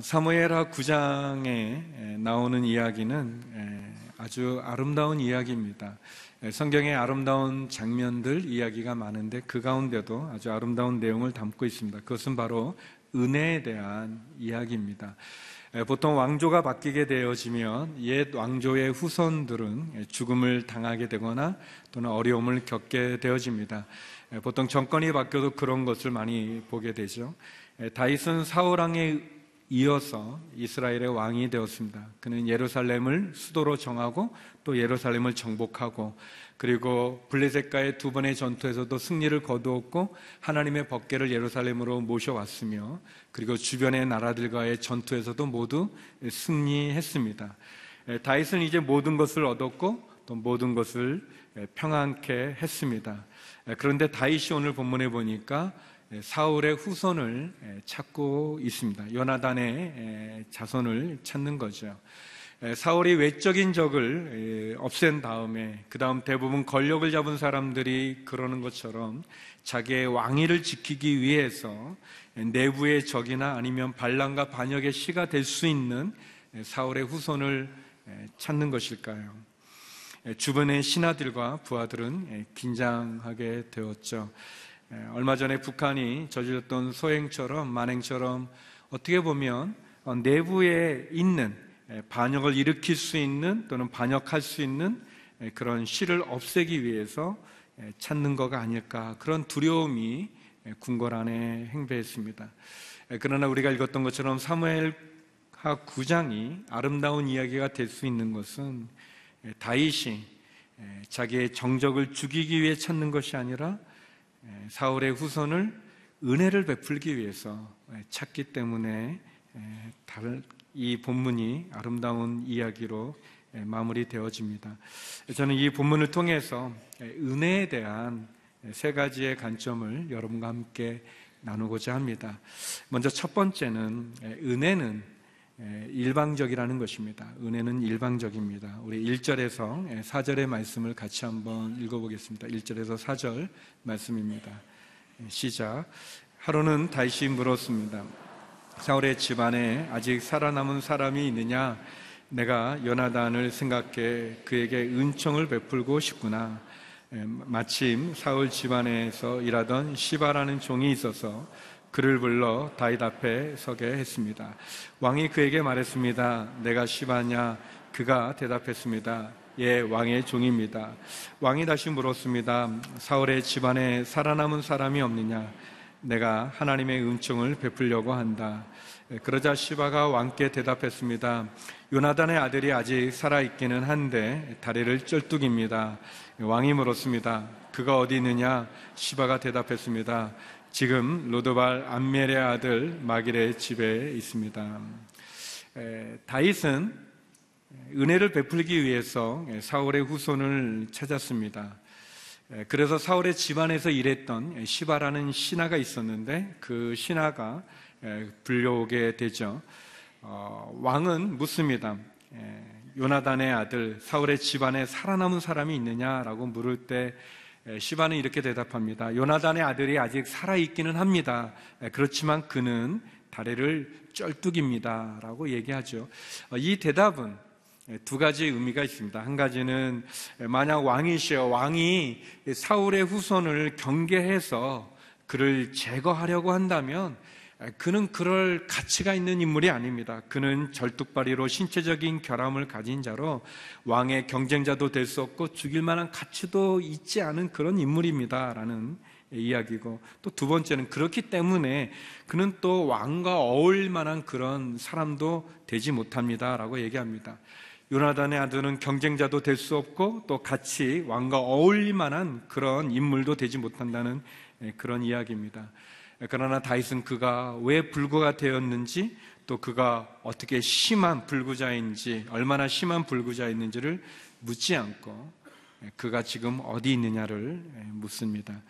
사무엘하 9장에 나오는 이야기는 아주 아름다운 이야기입니다. 성경의 아름다운 장면들 이야기가 많은데 그 가운데도 아주 아름다운 내용을 담고 있습니다. 그것은 바로 은혜에 대한 이야기입니다. 보통 왕조가 바뀌게 되어지면 옛 왕조의 후손들은 죽음을 당하게 되거나 또는 어려움을 겪게 되어집니다. 보통 정권이 바뀌어도 그런 것을 많이 보게 되죠. 다윗은 사울 왕에 이어서 이스라엘의 왕이 되었습니다. 그는 예루살렘을 수도로 정하고 또 예루살렘을 정복하고, 그리고 블레셋과의 두 번의 전투에서도 승리를 거두었고 하나님의 법궤를 예루살렘으로 모셔왔으며, 그리고 주변의 나라들과의 전투에서도 모두 승리했습니다. 다윗은 이제 모든 것을 얻었고 또 모든 것을 평안케 했습니다. 그런데 다윗이 오늘 본문에 보니까 사울의 후손을 찾고 있습니다. 요나단의 자손을 찾는 거죠. 사울이 외적인 적을 없앤 다음에 그 다음 대부분 권력을 잡은 사람들이 그러는 것처럼 자기의 왕위를 지키기 위해서 내부의 적이나 아니면 반란과 반역의 시가 될 수 있는 사울의 후손을 찾는 것일까요? 주변의 신하들과 부하들은 긴장하게 되었죠. 얼마 전에 북한이 저질렀던 소행처럼 만행처럼 어떻게 보면 내부에 있는 반역을 일으킬 수 있는 또는 반역할 수 있는 그런 씨를 없애기 위해서 찾는 것가 아닐까, 그런 두려움이 궁궐 안에 행배했습니다. 그러나 우리가 읽었던 것처럼 사무엘하 9장이 아름다운 이야기가 될 수 있는 것은 다윗이 자기의 정적을 죽이기 위해 찾는 것이 아니라 사울의 후손을 은혜를 베풀기 위해서 찾기 때문에 이 본문이 아름다운 이야기로 마무리되어집니다. 저는 이 본문을 통해서 은혜에 대한 세 가지의 관점을 여러분과 함께 나누고자 합니다. 먼저 첫 번째는 은혜는 일방적이라는 것입니다. 은혜는 일방적입니다. 우리 1절에서 4절의 말씀을 같이 한번 읽어보겠습니다. 1절에서 4절 말씀입니다. 시작. 하루는 다윗이 물었습니다. 사울의 집안에 아직 살아남은 사람이 있느냐? 내가 요나단을 생각해 그에게 은총을 베풀고 싶구나. 마침 사울 집안에서 일하던 시바라는 종이 있어서 그를 불러 다윗 앞에 서게 했습니다. 왕이 그에게 말했습니다. 내가 시바냐? 그가 대답했습니다. 예, 왕의 종입니다. 왕이 다시 물었습니다. 사울의 집안에 살아남은 사람이 없느냐? 내가 하나님의 은총을 베풀려고 한다. 그러자 시바가 왕께 대답했습니다. 요나단의 아들이 아직 살아있기는 한데 다리를 쩔뚝입니다. 왕이 물었습니다. 그가 어디 있느냐? 시바가 대답했습니다. 지금 로드발 암멜의 아들 마길의 집에 있습니다. 다윗은 은혜를 베풀기 위해서 사울의 후손을 찾았습니다. 그래서 사울의 집안에서 일했던 시바라는 신하가 있었는데 그 신하가 불려오게 되죠. 왕은 묻습니다. 요나단의 아들 사울의 집안에 살아남은 사람이 있느냐라고 물을 때 시바는 이렇게 대답합니다. 요나단의 아들이 아직 살아있기는 합니다. 그렇지만 그는 다리를 쩔뚝입니다 라고 얘기하죠. 이 대답은 두 가지 의미가 있습니다. 한 가지는 만약 왕이 사울의 후손을 경계해서 그를 제거하려고 한다면 그는 그럴 가치가 있는 인물이 아닙니다. 그는 절뚝발이로 신체적인 결함을 가진 자로 왕의 경쟁자도 될 수 없고 죽일 만한 가치도 있지 않은 그런 인물입니다 라는 이야기고, 또 두 번째는 그렇기 때문에 그는 또 왕과 어울릴 만한 그런 사람도 되지 못합니다 라고 얘기합니다. 요나단의 아들은 경쟁자도 될 수 없고 또 같이 왕과 어울릴 만한 그런 인물도 되지 못한다는 그런 이야기입니다. 그러나 다윗은 그가 왜 불구가 되었는지, 또 그가 어떻게 심한 불구자인지, 얼마나 심한 불구자였는지를 묻지 않고 그가 지금 어디 있느냐를 묻습니다.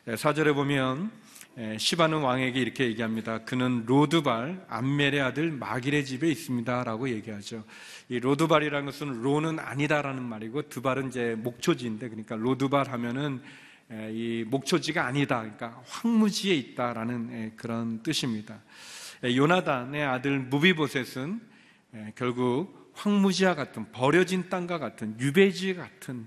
4절에 보면 시바는 왕에게 이렇게 얘기합니다. 그는 로드발 암멜의 아들 마길의 집에 있습니다 라고 얘기하죠. 이 로드발이라는 것은 로는 아니다라는 말이고 드발은 이제 목초지인데, 그러니까 로드발 하면은 이 목초지가 아니다, 그러니까 황무지에 있다라는 그런 뜻입니다. 요나단의 아들 무비보셋은 결국 황무지와 같은, 버려진 땅과 같은, 유배지 같은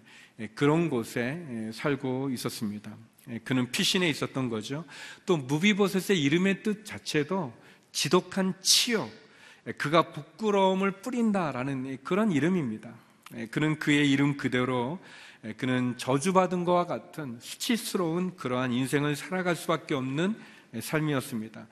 그런 곳에 살고 있었습니다. 그는 피신해 있었던 거죠. 또 무비보셋의 이름의 뜻 자체도 지독한 치욕, 그가 부끄러움을 뿌린다라는 그런 이름입니다. 그는 그의 이름 그대로 그는 저주받은 것과 같은 수치스러운 그러한 인생을 살아갈 수밖에 없는 삶이었습니다.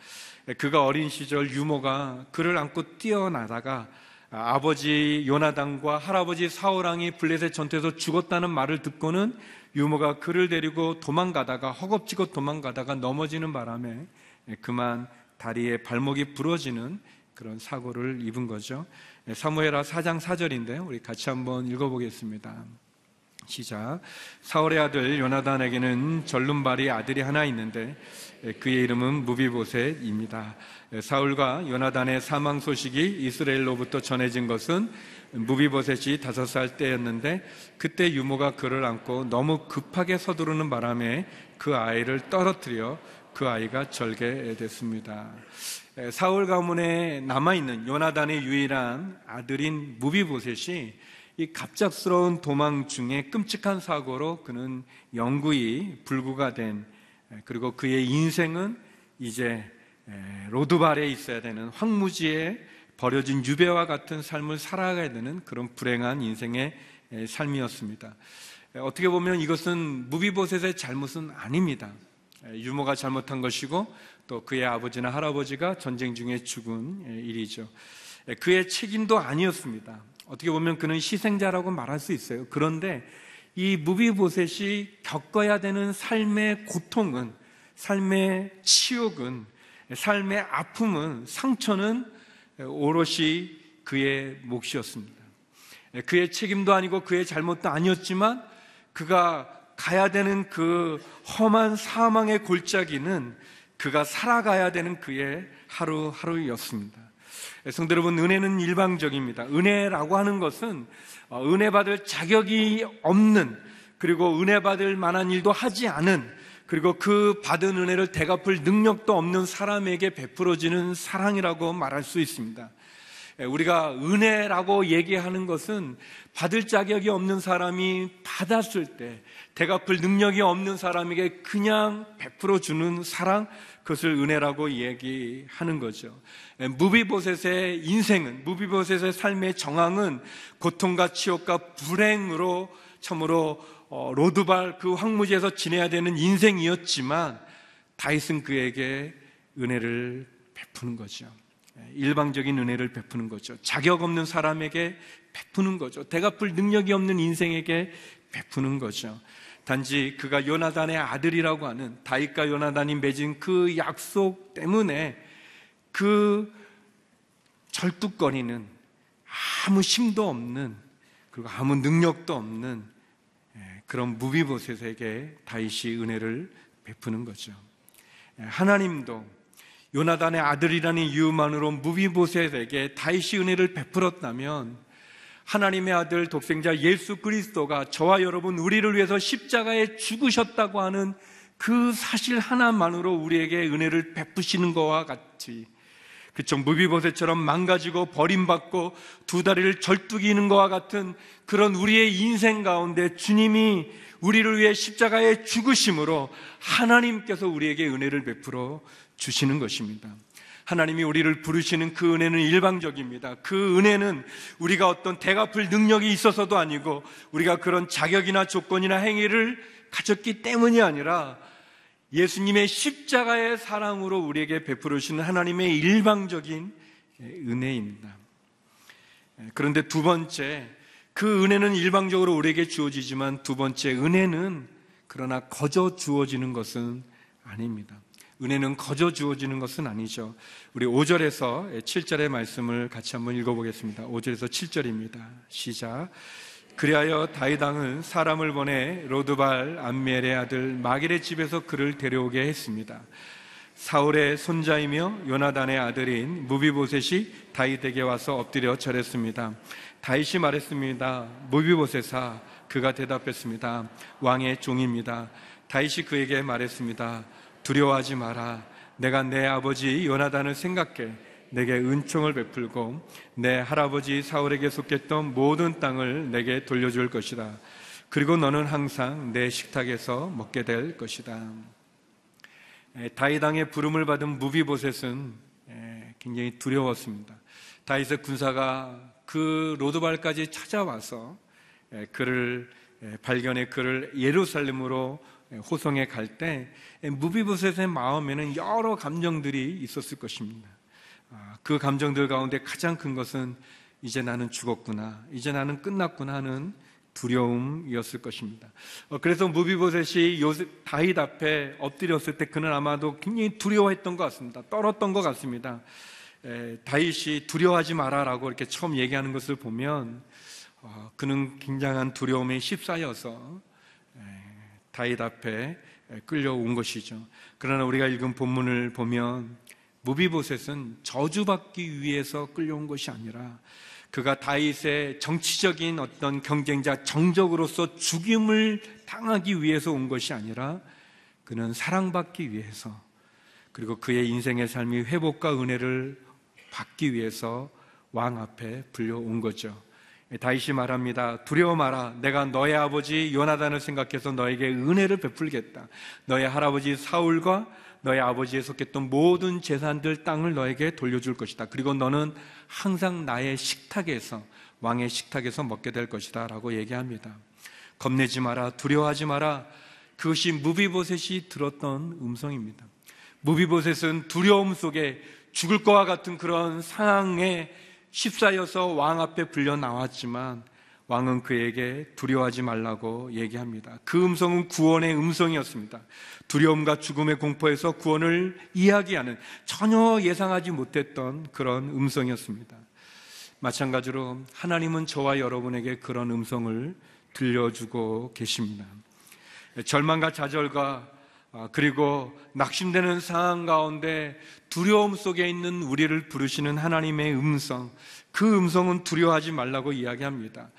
그가 어린 시절 유모가 그를 안고 뛰어나다가 아버지 요나단과 할아버지 사울왕이 블레셋 전투에서 죽었다는 말을 듣고는 유모가 그를 데리고 도망가다가, 허겁지겁 도망가다가 넘어지는 바람에 그만 다리에 발목이 부러지는 그런 사고를 입은 거죠. 사무엘하 4장 4절인데 우리 같이 한번 읽어보겠습니다. 시작. 사울의 아들 요나단에게는 절름발이 아들이 하나 있는데 그의 이름은 무비보셋입니다. 사울과 요나단의 사망 소식이 이스라엘로부터 전해진 것은 무비보셋이 5살 때였는데 그때 유모가 그를 안고 너무 급하게 서두르는 바람에 그 아이를 떨어뜨려 그 아이가 절개됐습니다. 사울 가문에 남아있는 요나단의 유일한 아들인 무비보셋이 이 갑작스러운 도망 중에 끔찍한 사고로 그는 영구히 불구가 된, 그리고 그의 인생은 이제 로드발에 있어야 되는 황무지에 버려진 유배와 같은 삶을 살아가야 되는 그런 불행한 인생의 삶이었습니다. 어떻게 보면 이것은 무비보셋의 잘못은 아닙니다. 유모가 잘못한 것이고 또 그의 아버지나 할아버지가 전쟁 중에 죽은 일이죠. 그의 책임도 아니었습니다. 어떻게 보면 그는 희생자라고 말할 수 있어요. 그런데 이 무비보셋이 겪어야 되는 삶의 고통은, 삶의 치욕은, 삶의 아픔은, 상처는 오롯이 그의 몫이었습니다. 그의 책임도 아니고 그의 잘못도 아니었지만 그가 가야 되는 그 험한 사망의 골짜기는 그가 살아가야 되는 그의 하루하루였습니다. 성도 여러분, 은혜는 일방적입니다. 은혜라고 하는 것은 은혜 받을 자격이 없는, 그리고 은혜 받을 만한 일도 하지 않은, 그리고 그 받은 은혜를 되갚을 능력도 없는 사람에게 베풀어지는 사랑이라고 말할 수 있습니다. 우리가 은혜라고 얘기하는 것은 받을 자격이 없는 사람이 받았을 때 되갚을 능력이 없는 사람에게 그냥 베풀어 주는 사랑, 그것을 은혜라고 얘기하는 거죠. 무비보셋의 인생은, 무비보셋의 삶의 정황은 고통과 치욕과 불행으로 참으로 로드발 그 황무지에서 지내야 되는 인생이었지만 다윗은 그에게 은혜를 베푸는 거죠. 일방적인 은혜를 베푸는 거죠. 자격 없는 사람에게 베푸는 거죠. 되갚을 능력이 없는 인생에게 베푸는 거죠. 단지 그가 요나단의 아들이라고 하는, 다윗과 요나단이 맺은 그 약속 때문에 그 절뚝거리는, 아무 힘도 없는, 그리고 아무 능력도 없는 그런 무비보셋에게 다윗이 은혜를 베푸는 거죠. 하나님도 요나단의 아들이라는 이유만으로 무비보셋에게 다윗이 은혜를 베풀었다면 하나님의 아들 독생자 예수 그리스도가 저와 여러분, 우리를 위해서 십자가에 죽으셨다고 하는 그 사실 하나만으로 우리에게 은혜를 베푸시는 것과 같이, 그쵸, 무비보셋처럼 망가지고 버림받고 두 다리를 절뚝이는 것과 같은 그런 우리의 인생 가운데 주님이 우리를 위해 십자가에 죽으심으로 하나님께서 우리에게 은혜를 베풀어 주시는 것입니다. 하나님이 우리를 부르시는 그 은혜는 일방적입니다. 그 은혜는 우리가 어떤 되갚을 능력이 있어서도 아니고 우리가 그런 자격이나 조건이나 행위를 가졌기 때문이 아니라 예수님의 십자가의 사랑으로 우리에게 베풀으시는 하나님의 일방적인 은혜입니다. 그런데 두 번째, 그 은혜는 일방적으로 우리에게 주어지지만 두 번째, 은혜는 그러나 거저 주어지는 것은 아닙니다. 은혜는 거저 주어지는 것은 아니죠. 우리 5절에서 7절의 말씀을 같이 한번 읽어보겠습니다. 5절에서 7절입니다. 시작. 그리하여 다윗 왕은 사람을 보내 로드발 암미엘의 아들 마길의 집에서 그를 데려오게 했습니다. 사울의 손자이며 요나단의 아들인 무비보셋이 다윗에게 와서 엎드려 절했습니다. 다윗이 말했습니다. 무비보셋아. 그가 대답했습니다. 왕의 종입니다. 다윗이 그에게 말했습니다. 두려워하지 마라. 내가 내 아버지 요나단을 생각해 내게 은총을 베풀고 내 할아버지 사울에게 속했던 모든 땅을 내게 돌려줄 것이다. 그리고 너는 항상 내 식탁에서 먹게 될 것이다. 다윗 왕의 부름을 받은 무비보셋은 굉장히 두려웠습니다. 다윗의 군사가 그 로드발까지 찾아와서 그를 발견해 그를 예루살렘으로 호송해 갈 때 무비보셋의 마음에는 여러 감정들이 있었을 것입니다. 그 감정들 가운데 가장 큰 것은 이제 나는 죽었구나, 이제 나는 끝났구나 하는 두려움이었을 것입니다. 그래서 무비보셋이 다윗 앞에 엎드렸을 때 그는 아마도 굉장히 두려워했던 것 같습니다. 떨었던 것 같습니다. 다윗이 두려워하지 마라라고 이렇게 처음 얘기하는 것을 보면 그는 굉장한 두려움에 휩싸여서 다윗 앞에 끌려온 것이죠. 그러나 우리가 읽은 본문을 보면 무비보셋은 저주받기 위해서 끌려온 것이 아니라 그가 다윗의 정치적인 어떤 경쟁자, 정적으로서 죽임을 당하기 위해서 온 것이 아니라 그는 사랑받기 위해서, 그리고 그의 인생의 삶이 회복과 은혜를 받기 위해서 왕 앞에 불려온 거죠. 다윗이 말합니다. 두려워 마라. 내가 너의 아버지 요나단을 생각해서 너에게 은혜를 베풀겠다. 너의 할아버지 사울과 너의 아버지에 속했던 모든 재산들, 땅을 너에게 돌려줄 것이다. 그리고 너는 항상 나의 식탁에서, 왕의 식탁에서 먹게 될 것이다 라고 얘기합니다. 겁내지 마라, 두려워하지 마라. 그것이 무비보셋이 들었던 음성입니다. 무비보셋은 두려움 속에 죽을 것과 같은 그런 상황에 휩싸여서 왕 앞에 불려 나왔지만 왕은 그에게 두려워하지 말라고 얘기합니다. 그 음성은 구원의 음성이었습니다. 두려움과 죽음의 공포에서 구원을 이야기하는, 전혀 예상하지 못했던 그런 음성이었습니다. 마찬가지로 하나님은 저와 여러분에게 그런 음성을 들려주고 계십니다. 절망과 좌절과 그리고 낙심되는 상황 가운데 두려움 속에 있는 우리를 부르시는 하나님의 음성, 그 음성은 두려워하지 말라고 이야기합니다.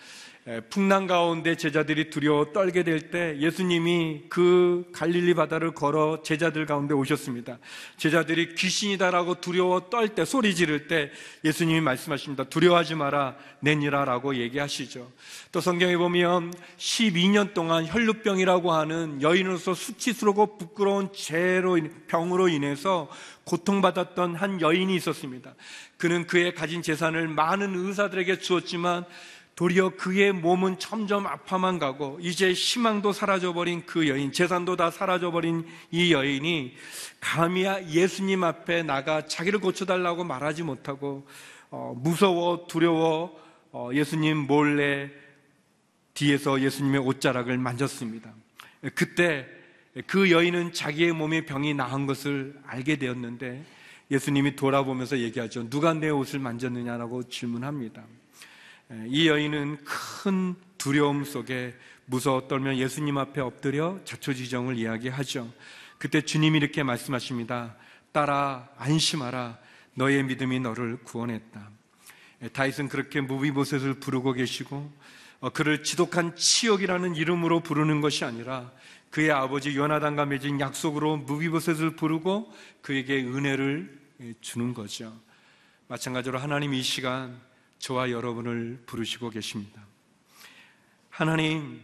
풍랑 가운데 제자들이 두려워 떨게 될 때 예수님이 그 갈릴리 바다를 걸어 제자들 가운데 오셨습니다. 제자들이 귀신이다라고 두려워 떨 때, 소리 지를 때 예수님이 말씀하십니다. 두려워하지 마라, 내니라 라고 얘기하시죠. 또 성경에 보면 12년 동안 혈루병이라고 하는 여인으로서 수치스럽고 부끄러운 병으로 인해서 고통받았던 한 여인이 있었습니다. 그는 그의 가진 재산을 많은 의사들에게 주었지만 도리어 그의 몸은 점점 아파만 가고 이제 희망도 사라져버린 그 여인, 재산도 다 사라져버린 이 여인이 감히 예수님 앞에 나가 자기를 고쳐달라고 말하지 못하고 무서워 두려워 예수님 몰래 뒤에서 예수님의 옷자락을 만졌습니다. 그때 그 여인은 자기의 몸의 병이 나은 것을 알게 되었는데 예수님이 돌아보면서 얘기하죠. 누가 내 옷을 만졌느냐라고 질문합니다. 이 여인은 큰 두려움 속에 무서워 떨며 예수님 앞에 엎드려 자초지종을 이야기하죠. 그때 주님이 이렇게 말씀하십니다. 딸아, 안심하라. 너의 믿음이 너를 구원했다. 다윗은 그렇게 무비보셋을 부르고 계시고 그를 지독한 치욕이라는 이름으로 부르는 것이 아니라 그의 아버지 요나단과 맺은 약속으로 무비보셋을 부르고 그에게 은혜를 주는 거죠. 마찬가지로 하나님 이 시간 저와 여러분을 부르시고 계십니다. 하나님,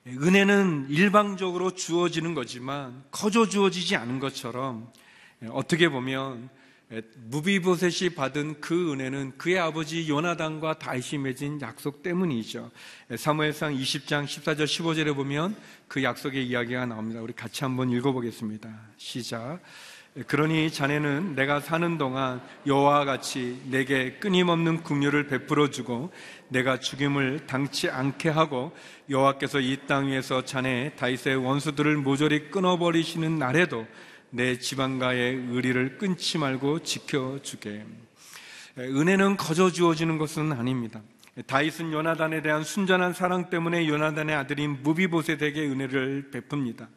은혜는 일방적으로 주어지는 거지만 거저 주어지지 않은 것처럼 어떻게 보면 무비보셋이 받은 그 은혜는 그의 아버지 요나단과 다윗이 맺은 약속 때문이죠. 사무엘상 20장 14절 15절에 보면 그 약속의 이야기가 나옵니다. 우리 같이 한번 읽어보겠습니다. 시작. 그러니 자네는 내가 사는 동안 여호와와 같이 내게 끊임없는 긍휼을 베풀어 주고 내가 죽임을 당치 않게 하고 여호와께서 이 땅 위에서 자네 다윗의 원수들을 모조리 끊어버리시는 날에도 내 지방가의 의리를 끊지 말고 지켜주게. 은혜는 거저 주어지는 것은 아닙니다. 다윗은 요나단에 대한 순전한 사랑 때문에 요나단의 아들인 무비보셋에게 은혜를 베풉니다.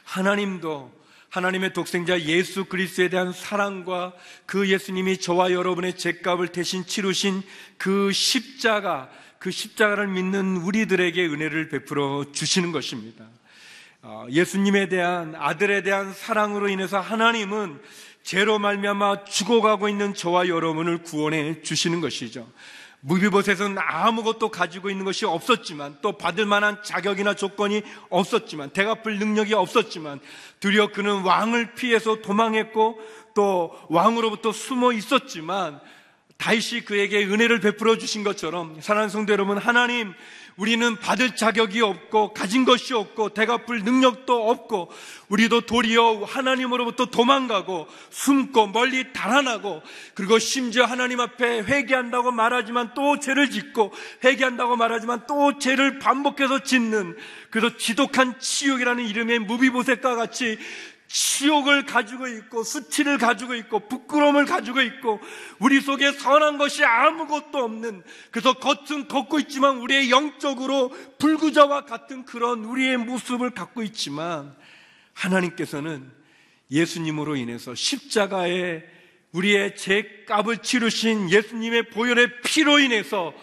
하나님도 하나님의 독생자 예수 그리스도에 대한 사랑과 그 예수님이 저와 여러분의 죄값을 대신 치르신 그 십자가를 믿는 우리들에게 은혜를 베풀어 주시는 것입니다. 예수님에 대한, 아들에 대한 사랑으로 인해서 하나님은 죄로 말미암아 죽어가고 있는 저와 여러분을 구원해 주시는 것이죠. 무비보셋은 아무것도 가지고 있는 것이 없었지만, 또 받을 만한 자격이나 조건이 없었지만, 대갚을 능력이 없었지만, 드디어 그는 왕을 피해서 도망했고 또 왕으로부터 숨어 있었지만, 다윗이 그에게 은혜를 베풀어 주신 것처럼, 사랑하는 성도 여러분, 하나님, 우리는 받을 자격이 없고 가진 것이 없고 대갚을 능력도 없고, 우리도 도리어 하나님으로부터 도망가고 숨고 멀리 달아나고, 그리고 심지어 하나님 앞에 회개한다고 말하지만 또 죄를 짓고, 회개한다고 말하지만 또 죄를 반복해서 짓는, 그래서 지독한 치욕이라는 이름의 무비보셋과 같이 치욕을 가지고 있고 수치를 가지고 있고 부끄러움을 가지고 있고, 우리 속에 선한 것이 아무것도 없는, 그래서 겉은 걷고 있지만 우리의 영적으로 불구자와 같은 그런 우리의 모습을 갖고 있지만, 하나님께서는 예수님으로 인해서 십자가에 우리의 죄값을 치르신 예수님의 보혈의 피로 인해서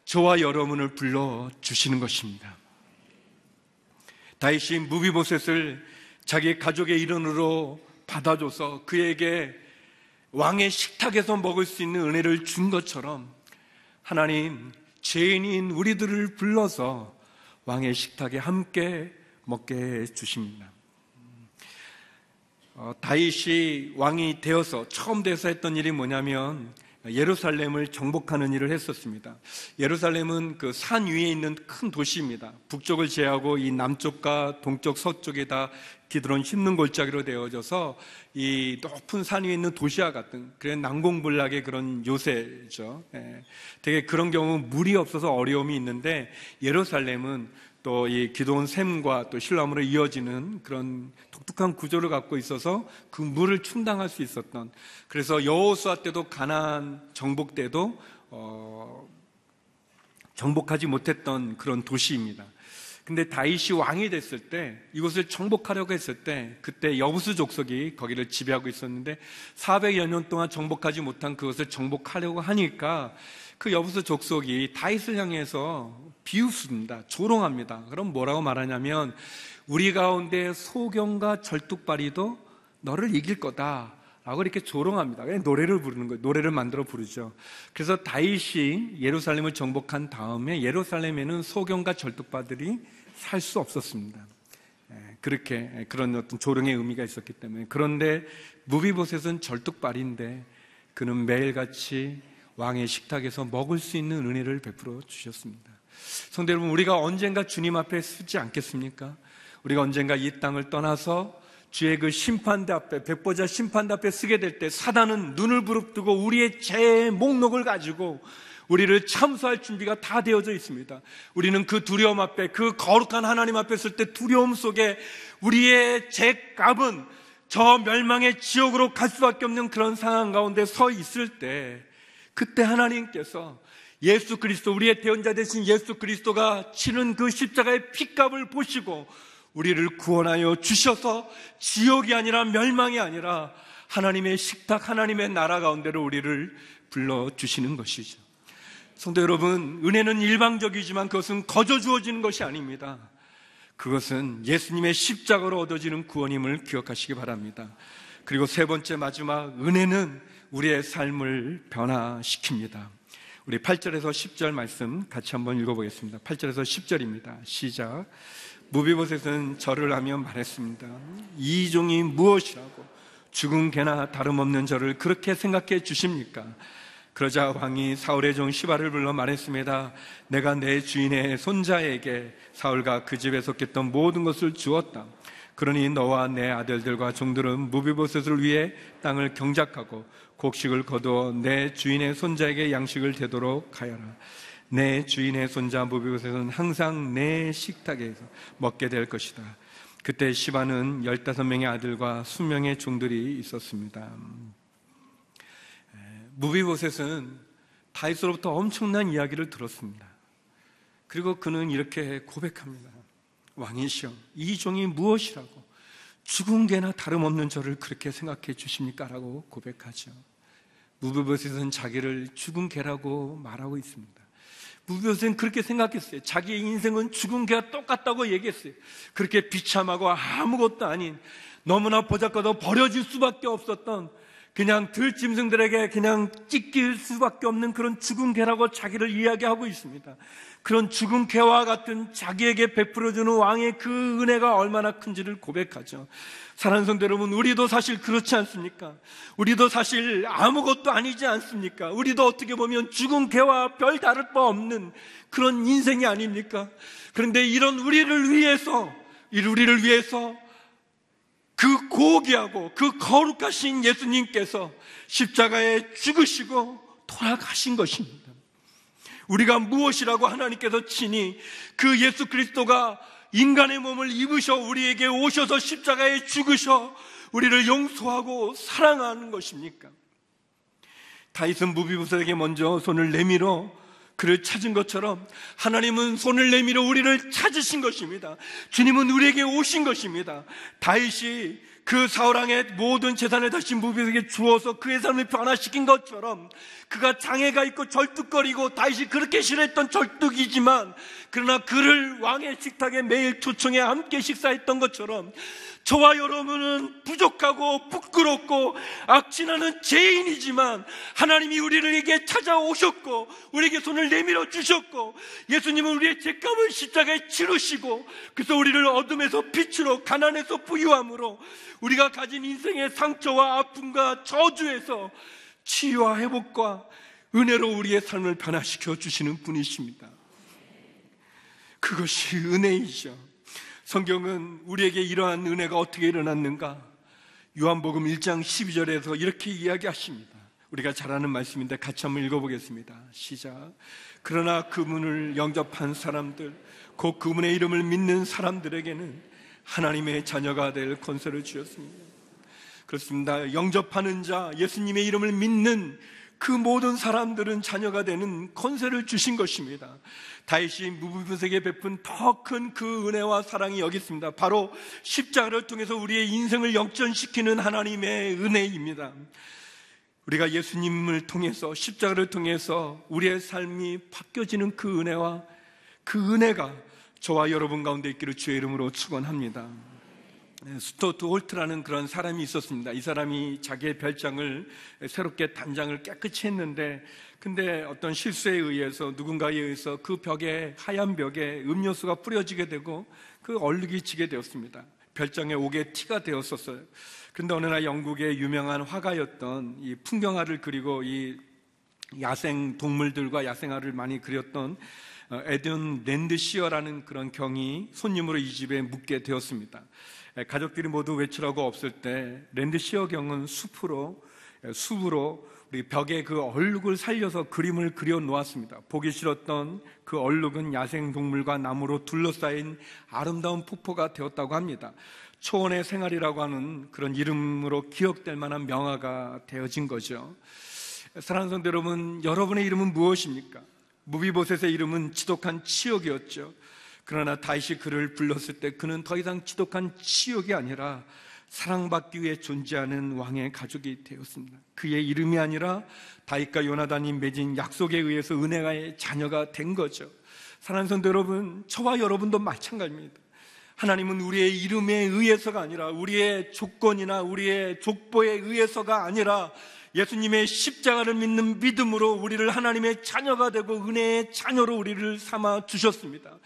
저와 여러분을 불러주시는 것입니다. 다윗이 무비보셋을 자기 가족의 일원으로 받아줘서 그에게 왕의 식탁에서 먹을 수 있는 은혜를 준 것처럼, 하나님, 죄인인 우리들을 불러서 왕의 식탁에 함께 먹게 해주십니다. 다윗이 왕이 되어서 처음 돼서 했던 일이 뭐냐면 예루살렘을 정복하는 일을 했었습니다. 예루살렘은 그 산 위에 있는 큰 도시입니다. 북쪽을 제하고 이 남쪽과 동쪽, 서쪽에 다 기드론 흰눈 골짜기로 되어져서 이 높은 산 위에 있는 도시와 같은, 그런 난공불락의 그런 요새죠. 되게 그런 경우 물이 없어서 어려움이 있는데, 예루살렘은 또 이 기드론 샘과 또 실로암으로 이어지는 그런 독특한 구조를 갖고 있어서 그 물을 충당할 수 있었던, 그래서 여호수아 때도 가나안 정복 때도 정복하지 못했던 그런 도시입니다. 근데 다윗이 왕이 됐을 때, 이곳을 정복하려고 했을 때, 그때 여부수 족속이 거기를 지배하고 있었는데 400여 년 동안 정복하지 못한 그것을 정복하려고 하니까 그 여부수 족속이 다윗을 향해서 비웃습니다. 조롱합니다. 그럼 뭐라고 말하냐면, 우리 가운데 소경과 절뚝발이도 너를 이길 거다 라고 이렇게 조롱합니다. 그냥 노래를 부르는 거예요. 노래를 만들어 부르죠. 그래서 다윗이 예루살렘을 정복한 다음에 예루살렘에는 소경과 절뚝발들이 살 수 없었습니다. 그렇게 그런 어떤 조롱의 의미가 있었기 때문에. 그런데 무비보셋은 절뚝발인데 그는 매일같이 왕의 식탁에서 먹을 수 있는 은혜를 베풀어 주셨습니다. 성도 여러분, 우리가 언젠가 주님 앞에 서지 않겠습니까? 우리가 언젠가 이 땅을 떠나서 주의 그 심판대 앞에, 백보자 심판대 앞에 서게 될 때, 사단은 눈을 부릅뜨고 우리의 죄의 목록을 가지고 우리를 참수할 준비가 다 되어져 있습니다. 우리는 그 두려움 앞에, 그 거룩한 하나님 앞에 설 때 두려움 속에 우리의 죄값은 저 멸망의 지옥으로 갈 수밖에 없는 그런 상황 가운데 서 있을 때, 그때 하나님께서 예수 그리스도, 우리의 대언자 되신 예수 그리스도가 치는 그 십자가의 피값을 보시고 우리를 구원하여 주셔서 지옥이 아니라 멸망이 아니라 하나님의 식탁, 하나님의 나라 가운데로 우리를 불러주시는 것이죠. 성도 여러분, 은혜는 일방적이지만 그것은 거저 주어지는 것이 아닙니다. 그것은 예수님의 십자가로 얻어지는 구원임을 기억하시기 바랍니다. 그리고 세 번째, 마지막, 은혜는 우리의 삶을 변화시킵니다. 우리 8절에서 10절 말씀 같이 한번 읽어보겠습니다. 8절에서 10절입니다. 시작. 무비보셋은 절을 하며 말했습니다. 이 종이 무엇이라고 죽은 개나 다름없는 저를 그렇게 생각해 주십니까? 그러자 왕이 사울의 종 시바를 불러 말했습니다. 내가 내 주인의 손자에게 사울과 그 집에 속했던 모든 것을 주었다. 그러니 너와 내 아들들과 종들은 무비보셋을 위해 땅을 경작하고 곡식을 거두어 내 주인의 손자에게 양식을 대도록 하여라. 내 주인의 손자 무비보셋은 항상 내 식탁에서 먹게 될 것이다. 그때 시바는 15명의 아들과 수명의 종들이 있었습니다. 무비보셋은 다윗으로부터 엄청난 이야기를 들었습니다. 그리고 그는 이렇게 고백합니다. 왕이시여, 이 종이 무엇이라고 죽은 개나 다름없는 저를 그렇게 생각해 주십니까? 라고 고백하죠. 무비보셋은 자기를 죽은 개라고 말하고 있습니다. 무비보셋은 그렇게 생각했어요. 자기의 인생은 죽은 개와 똑같다고 얘기했어요. 그렇게 비참하고 아무것도 아닌, 너무나 보잘것없어 버려질 수밖에 없었던, 그냥 들짐승들에게 그냥 찢길 수밖에 없는 그런 죽은 개라고 자기를 이야기하고 있습니다. 그런 죽은 개와 같은 자기에게 베풀어주는 왕의 그 은혜가 얼마나 큰지를 고백하죠. 사랑하는 성도 여러분, 우리도 사실 그렇지 않습니까? 우리도 사실 아무것도 아니지 않습니까? 우리도 어떻게 보면 죽은 개와 별 다를 바 없는 그런 인생이 아닙니까? 그런데 이런 우리를 위해서 그 고귀하고 그 거룩하신 예수님께서 십자가에 죽으시고 돌아가신 것입니다. 우리가 무엇이라고 하나님께서 친히 그 예수 그리스도가 인간의 몸을 입으셔 우리에게 오셔서 십자가에 죽으셔 우리를 용서하고 사랑하는 것입니까? 다윗은 무비보셋에게 먼저 손을 내밀어 그를 찾은 것처럼 하나님은 손을 내밀어 우리를 찾으신 것입니다. 주님은 우리에게 오신 것입니다. 다윗이 그 사울왕의 모든 재산을 다시 무비보셋에게 주어서 그의 삶을 변화시킨 것처럼, 그가 장애가 있고 절뚝거리고 다윗이 그렇게 싫어했던 절뚝이지만 그러나 그를 왕의 식탁에 매일 초청해 함께 식사했던 것처럼, 저와 여러분은 부족하고 부끄럽고 악진하는 죄인이지만 하나님이 우리에게 찾아오셨고 우리에게 손을 내밀어 주셨고, 예수님은 우리의 죄값을 십자가에 치르시고, 그래서 우리를 어둠에서 빛으로, 가난에서 부유함으로, 우리가 가진 인생의 상처와 아픔과 저주에서 치유와 회복과 은혜로 우리의 삶을 변화시켜 주시는 분이십니다. 그것이 은혜이죠. 성경은 우리에게 이러한 은혜가 어떻게 일어났는가? 요한복음 1장 12절에서 이렇게 이야기하십니다. 우리가 잘 아는 말씀인데 같이 한번 읽어보겠습니다. 시작. 그러나 그분을 영접한 사람들, 곧 그분의 이름을 믿는 사람들에게는 하나님의 자녀가 될 권세를 주셨습니다. 그렇습니다. 영접하는 자, 예수님의 이름을 믿는 그 모든 사람들은 자녀가 되는 권세를 주신 것입니다. 다윗이 무비보셋에게 베푼 더 큰 그 은혜와 사랑이 여기 있습니다. 바로 십자가를 통해서 우리의 인생을 역전시키는 하나님의 은혜입니다. 우리가 예수님을 통해서, 십자가를 통해서 우리의 삶이 바뀌어지는 그 은혜와 그 은혜가 저와 여러분 가운데 있기를 주의 이름으로 축원합니다. 스튜어트 홀트라는 그런 사람이 있었습니다. 이 사람이 자기의 별장을 새롭게 단장을 깨끗이 했는데, 근데 어떤 실수에 의해서, 누군가에 의해서 그 벽에, 하얀 벽에 음료수가 뿌려지게 되고 그 얼룩이 지게 되었습니다. 별장에 옥에 티가 되었었어요. 그런데 어느 날 영국의 유명한 화가였던 이 풍경화를 그리고 이 야생 동물들과 야생화를 많이 그렸던 에든 랜드시어라는 그런 경이 손님으로 이 집에 묵게 되었습니다. 가족들이 모두 외출하고 없을 때 랜드시어 경은 숲으로 우리 벽에 그 얼룩을 살려서 그림을 그려 놓았습니다. 보기 싫었던 그 얼룩은 야생동물과 나무로 둘러싸인 아름다운 폭포가 되었다고 합니다. 초원의 생활이라고 하는 그런 이름으로 기억될 만한 명화가 되어진 거죠. 사랑하는 성도 여러분, 여러분의 이름은 무엇입니까? 무비보셋의 이름은 지독한 치욕이었죠. 그러나 다윗이 그를 불렀을 때 그는 더 이상 지독한 치욕이 아니라 사랑받기 위해 존재하는 왕의 가족이 되었습니다. 그의 이름이 아니라 다윗과 요나단이 맺은 약속에 의해서 은혜의 자녀가 된 거죠. 사랑하는 성도 여러분, 저와 여러분도 마찬가지입니다. 하나님은 우리의 이름에 의해서가 아니라, 우리의 조건이나 우리의 족보에 의해서가 아니라 예수님의 십자가를 믿는 믿음으로 우리를 하나님의 자녀가 되고 은혜의 자녀로 우리를 삼아 주셨습니다.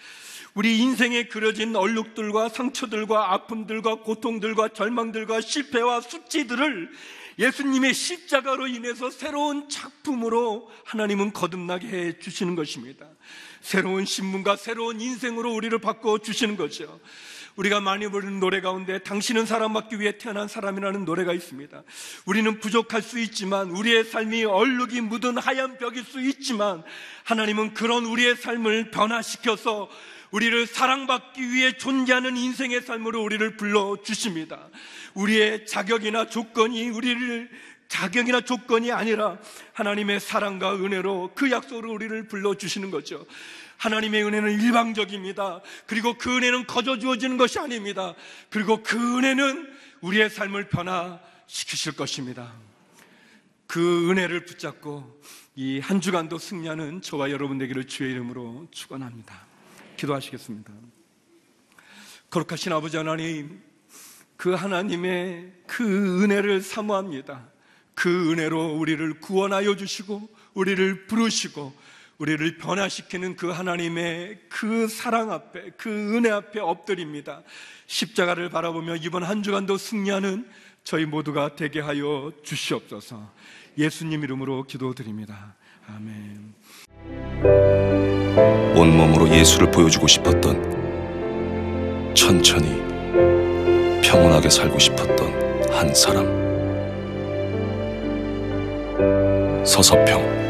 우리 인생에 그려진 얼룩들과 상처들과 아픔들과 고통들과 절망들과 실패와 수치들을 예수님의 십자가로 인해서 새로운 작품으로 하나님은 거듭나게 해 주시는 것입니다. 새로운 신분과 새로운 인생으로 우리를 바꿔 주시는 거죠. 우리가 많이 부르는 노래 가운데 당신은 사랑받기 위해 태어난 사람이라는 노래가 있습니다. 우리는 부족할 수 있지만, 우리의 삶이 얼룩이 묻은 하얀 벽일 수 있지만, 하나님은 그런 우리의 삶을 변화시켜서 우리를 사랑받기 위해 존재하는 인생의 삶으로 우리를 불러주십니다. 우리의 자격이나 조건이 아니라 하나님의 사랑과 은혜로 그 약속으로 우리를 불러주시는 거죠. 하나님의 은혜는 일방적입니다. 그리고 그 은혜는 거저 주어지는 것이 아닙니다. 그리고 그 은혜는 우리의 삶을 변화시키실 것입니다. 그 은혜를 붙잡고 이 한 주간도 승리하는 저와 여러분 되기를 주의 이름으로 축원합니다. 기도하시겠습니다. 거룩하신 아버지 하나님, 그 하나님의 그 은혜를 사모합니다. 그 은혜로 우리를 구원하여 주시고 우리를 부르시고 우리를 변화시키는 그 하나님의 그 사랑 앞에, 그 은혜 앞에 엎드립니다. 십자가를 바라보며 이번 한 주간도 승리하는 저희 모두가 되게 하여 주시옵소서. 예수님 이름으로 기도드립니다. 아멘. 온몸으로 예수를 보여주고 싶었던, 천천히 평온하게 살고 싶었던 한 사람. 서서평.